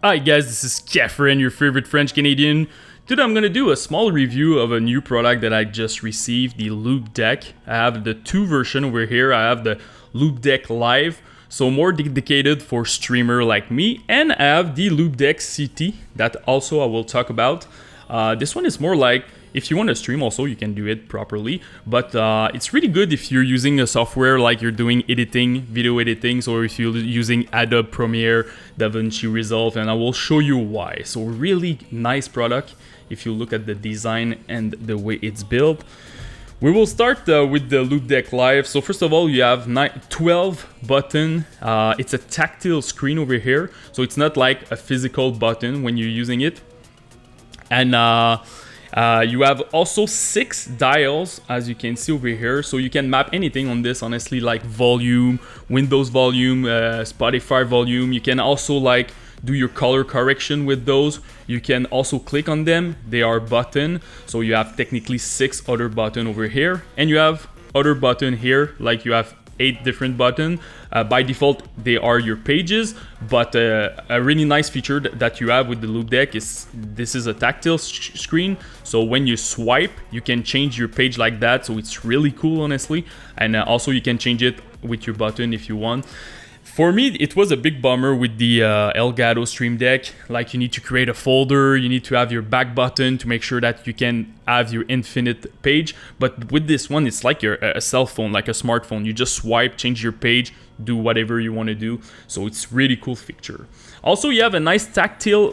Hi guys, this is Catherine, your favorite French Canadian. Today I'm going to do a small review of a new product that I just received, the Loupedeck. I have the two version over here. I have the Loupedeck Live, so more dedicated for streamer like me, and I have the Loupedeck CT that also I will talk about. This one is more like if you want to stream also, you can do it properly, but it's really good if you're using a software like you're doing editing, video editing, or if you're using Adobe Premiere, DaVinci Resolve, and I will show you why. So really nice product if you look at the design and the way it's built. We will start with the Loupedeck Live. So first of all, you have 12 buttons. It's a tactile screen over here, so it's not like a physical button when you're using it. And you have also 6 dials, as you can see over here, so you can map anything on this, honestly, like volume, Windows volume, Spotify volume. You can also like do your color correction with those. You can also click on them. They are button, so you have technically 6 other button over here, and you have other button here, like you have 8 different buttons. By default, they are your pages, but a really nice feature that you have with the Loupedeck is this is a tactile screen. So when you swipe, you can change your page like that. So it's really cool, honestly. And also you can change it with your button if you want. For me, it was a big bummer with the Elgato Stream Deck. Like, you need to create a folder, you need to have your back button to make sure that you can have your infinite page. But with this one, it's like a cell phone, like a smartphone. You just swipe, change your page, do whatever you want to do. So it's really cool feature. Also, you have a nice tactile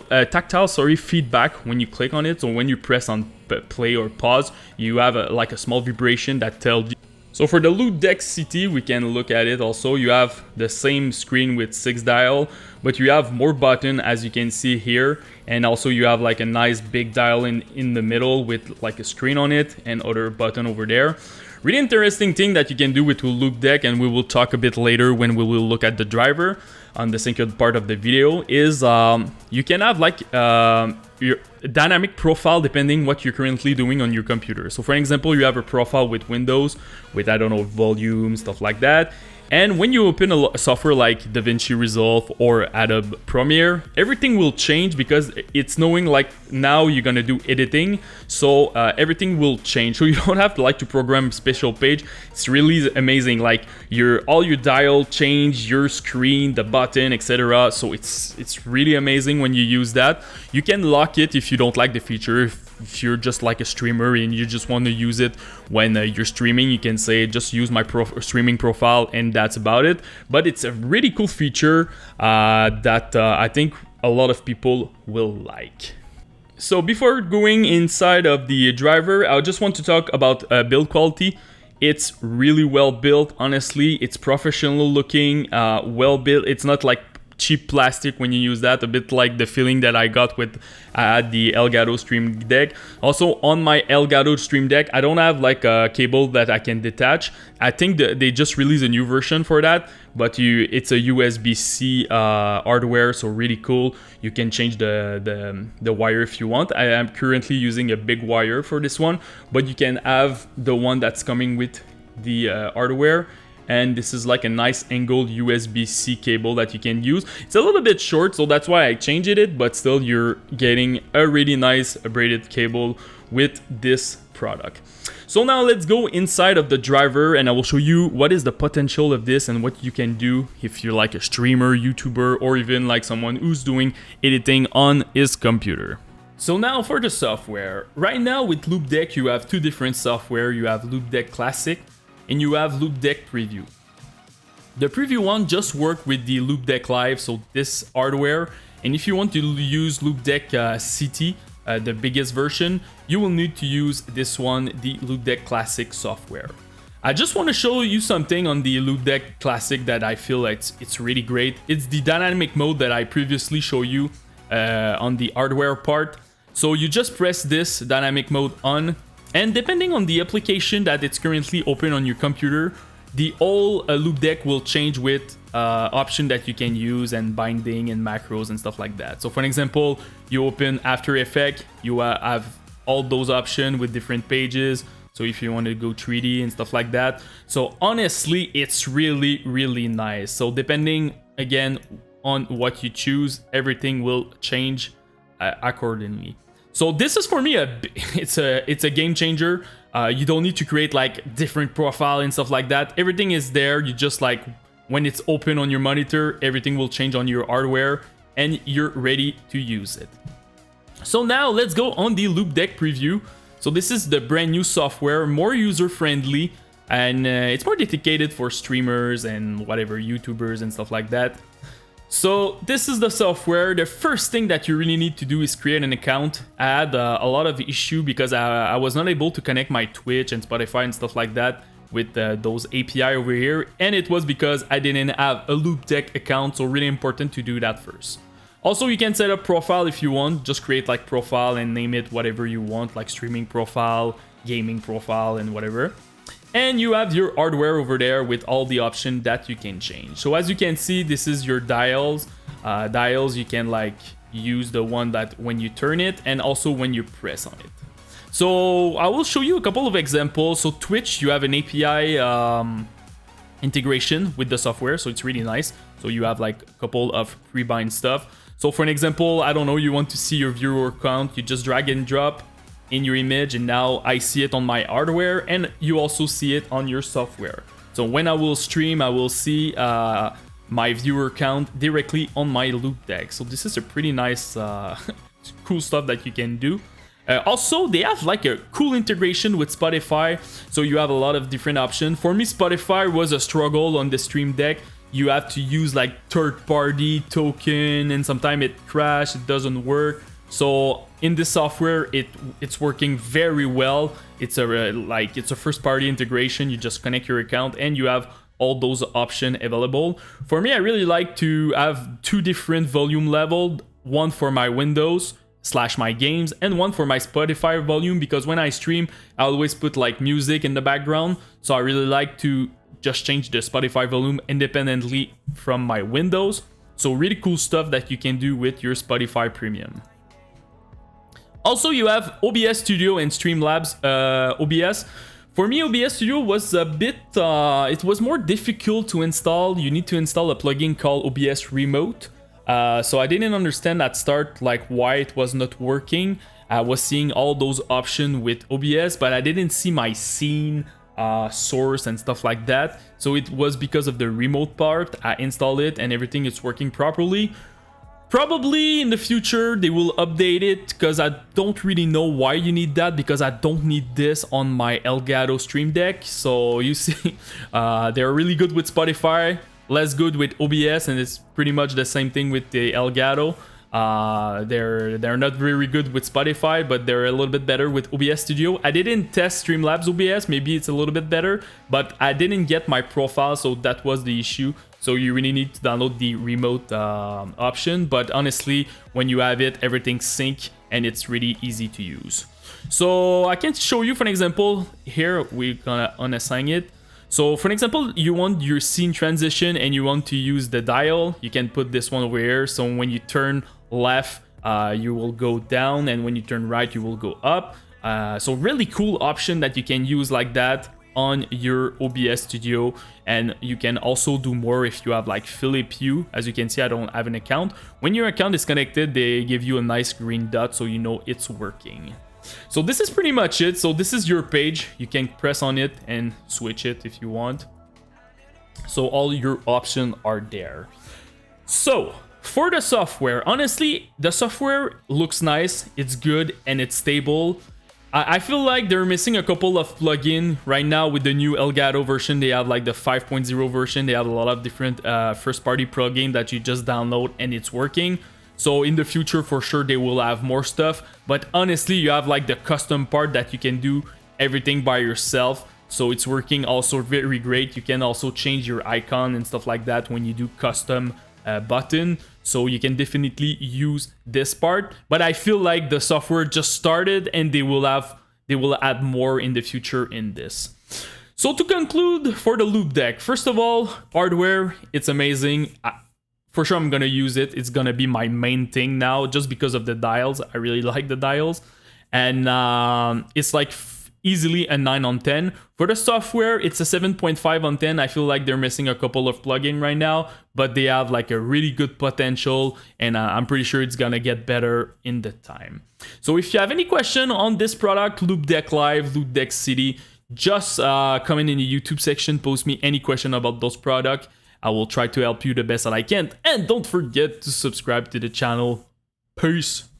feedback when you click on it. So when you press on play or pause, you have like a small vibration that tells you. So for the Loupedeck CT, we can look at it also. You have the same screen with 6 dial, but you have more button, as you can see here. And also you have like a nice big dial in the middle with like a screen on it and other button over there. Really interesting thing that you can do with the Loupedeck, and we will talk a bit later when we will look at the driver on the second part of the video, is you can have like your dynamic profile depending what you're currently doing on your computer. So for example, you have a profile with Windows with, I don't know, volume, stuff like that. And when you open a software like DaVinci Resolve or Adobe Premiere, everything will change because it's knowing like now you're gonna do editing, so everything will change. So you don't have to like to program special page. It's really amazing. Like all your dial change, your screen, the button, etc. So it's really amazing when you use that. You can lock it if you don't like the feature. If you're just like a streamer and you just want to use it when you're streaming, you can say just use my streaming profile, and that's about it. But it's a really cool feature that I think a lot of people will like. So before going inside of the driver, I just want to talk about build quality. It's really well built, honestly. It's professional looking, well built. It's not like cheap plastic when you use that, a bit like the feeling that I got with the Elgato Stream Deck. Also on my Elgato Stream Deck, I don't have like a cable that I can detach. I think they just released a new version for that, but it's a USB-C hardware, so really cool. You can change the wire if you want. I am currently using a big wire for this one, but you can have the one that's coming with the hardware. And this is like a nice angled USB-C cable that you can use. It's a little bit short, so that's why I changed it, but still you're getting a really nice braided cable with this product. So now let's go inside of the driver, and I will show you what is the potential of this and what you can do if you're like a streamer, YouTuber, or even like someone who's doing editing on his computer. So now for the software. Right now with Loupedeck, you have 2 different software. You have Loupedeck Classic and you have Loupedeck Preview. The Preview one just works with the Loupedeck Live, so this hardware. And if you want to use Loupedeck CT, the biggest version, you will need to use this one, the Loupedeck Classic software. I just want to show you something on the Loupedeck Classic that I feel it's really great. It's the dynamic mode that I previously showed you on the hardware part. So you just press this dynamic mode on, and depending on the application that it's currently open on your computer, the whole Loupedeck will change with option that you can use and binding and macros and stuff like that. So for example, you open After Effects, you have all those options with different pages. So if you want to go 3D and stuff like that. So honestly, it's really, really nice. So depending, again, on what you choose, everything will change accordingly. So this is for me it's a game changer. You don't need to create like different profile and stuff like that. Everything is there. You just like when it's open on your monitor, everything will change on your hardware and you're ready to use it. So now let's go on the Loupedeck preview. So this is the brand new software, more user friendly, and it's more dedicated for streamers and whatever YouTubers and stuff like that. So this is the software. The first thing that you really need to do is create an account. I had a lot of issue because I was not able to connect my Twitch and Spotify and stuff like that with those API over here, and it was because I didn't have a Loupedeck account, so really important to do that first. Also, you can set up profile if you want, just create like profile and name it whatever you want, like streaming profile, gaming profile, and whatever. And you have your hardware over there with all the options that you can change. So as you can see, this is your dials. Dials, you can like use the one that when you turn it and also when you press on it. So I will show you a couple of examples. So Twitch, you have an API integration with the software, so it's really nice. So you have like a couple of pre-bind stuff. So for an example, I don't know, you want to see your viewer count, you just drag and drop in your image, and now I see it on my hardware, and you also see it on your software. So when I will stream, I will see my viewer count directly on my Loupedeck. So this is a pretty nice, cool stuff that you can do. Also, they have like a cool integration with Spotify, so you have a lot of different options. For me, Spotify was a struggle on the Stream Deck. You have to use like third-party token, and sometimes it crashes, it doesn't work. So in this software, it's working very well. It's a first-party integration. You just connect your account, and you have all those options available. For me, I really like to have two different volume levels, one for my Windows / my games, and one for my Spotify volume, because when I stream, I always put like music in the background. So I really like to just change the Spotify volume independently from my Windows. So really cool stuff that you can do with your Spotify Premium. Also, you have OBS Studio and Streamlabs OBS. For me, OBS Studio was a bit, it was more difficult to install. You need to install a plugin called OBS Remote. So I didn't understand at start like why it was not working. I was seeing all those options with OBS, but I didn't see my scene source and stuff like that. So it was because of the remote part. I installed it and everything is working properly. Probably in the future they will update it, because I don't really know why you need that, because I don't need this on my Elgato Stream Deck. So you see, they're really good with Spotify, less good with OBS, and it's pretty much the same thing with the Elgato. They're not very good with Spotify, but they're a little bit better with OBS Studio. I didn't test Streamlabs OBS, maybe it's a little bit better, but I didn't get my profile, so that was the issue. So you really need to download the remote option, but honestly, when you have it, everything sync and it's really easy to use. So I can show you for an example. Here we're gonna unassign it. So for an example, you want your scene transition and you want to use the dial. You can put this one over here. So when you turn left, you will go down, and when you turn right, you will go up. So really cool option that you can use like that on your OBS Studio, and you can also do more if you have like Philip Hue. As you can see, I don't have an account. When your account is connected, they give you a nice green dot, so you know it's working. So this is pretty much it. So this is your page. You can press on it and switch it if you want. So all your options are there. So for the software, honestly, the software looks nice, it's good, and it's stable. I feel like they're missing a couple of plugins right now with the new Elgato version. They have like the 5.0 version. They have a lot of different first-party plugins that you just download and it's working. So in the future, for sure, they will have more stuff. But honestly, you have like the custom part that you can do everything by yourself. So it's working also very great. You can also change your icon and stuff like that when you do custom button. So you can definitely use this part. But I feel like the software just started and they will add more in the future in this. So to conclude for the Loupedeck, first of all, hardware, it's amazing. For sure, I'm gonna use it. It's gonna be my main thing now, just because of the dials. I really like the dials, and it's like easily a 9 on 10. For the software, it's a 7.5 on 10. I feel like they're missing a couple of plugins right now, but they have like a really good potential, and I'm pretty sure it's gonna get better in the time. So if you have any question on this product, Loupedeck Live, Loupedeck City, just comment in the YouTube section, post me any question about those products. I will try to help you the best that I can. And don't forget to subscribe to the channel. Peace.